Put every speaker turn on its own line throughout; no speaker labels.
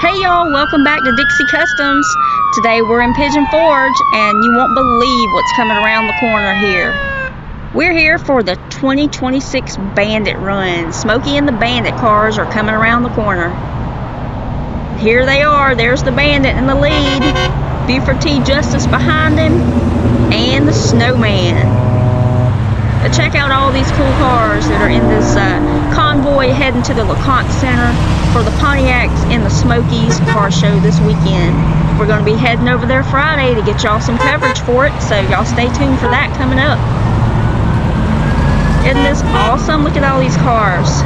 Hey y'all, welcome back to Dixie Customs. Today we're in Pigeon Forge and you won't believe what's coming around the corner here. We're here for the 2026 Bandit run. Smoky and the Bandit cars are coming around the corner. Here they are, there's the Bandit in the lead, Buford T. Justice behind him, and the Snowman. Check out all these cool cars that are in this convoy heading to the LeConte Center for the Pontiacs and the Smokies car show this weekend. We're going to be heading over there Friday to get y'all some coverage for it, so y'all stay tuned for that coming up. Isn't this awesome? Look at all these cars.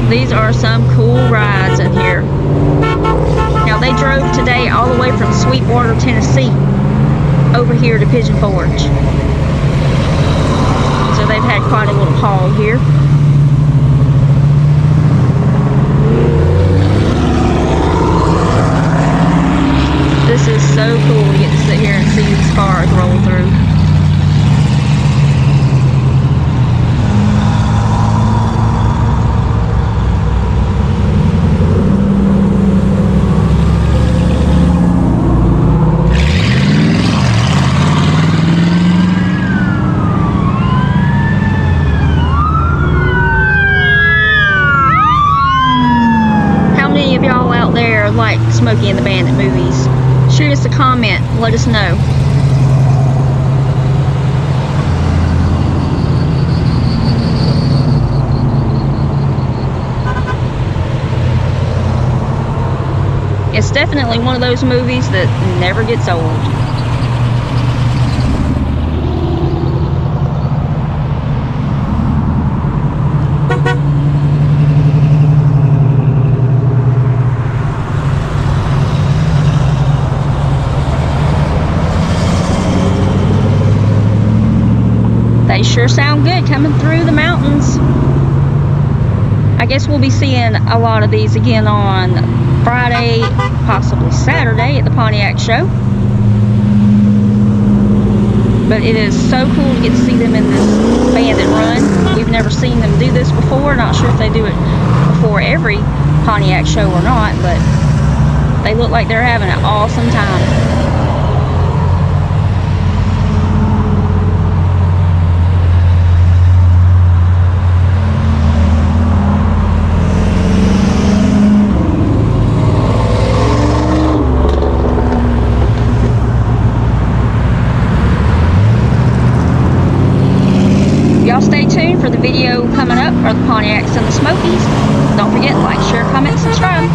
These are some cool rides in here. Now they drove today all the way from Sweetwater, Tennessee over here to Pigeon Forge. So they've had quite a little haul here. This is so cool to get to sit here and see these cars roll through. Of y'all out there like Smoky and the Bandit movies? Shoot us a comment, let us know. It's definitely one of those movies that never gets old. They sure sound good coming through the mountains. I guess we'll be seeing a lot of these again on Friday, possibly Saturday at the Pontiac show. But it is so cool to get to see them in this Bandit run. We've never seen them do this before. Not sure if they do it before every Pontiac show or not, but they look like they're having an awesome time. Y'all stay tuned for the video coming up for the Pontiacs and the Smokies. Don't forget to like, share, comment, subscribe.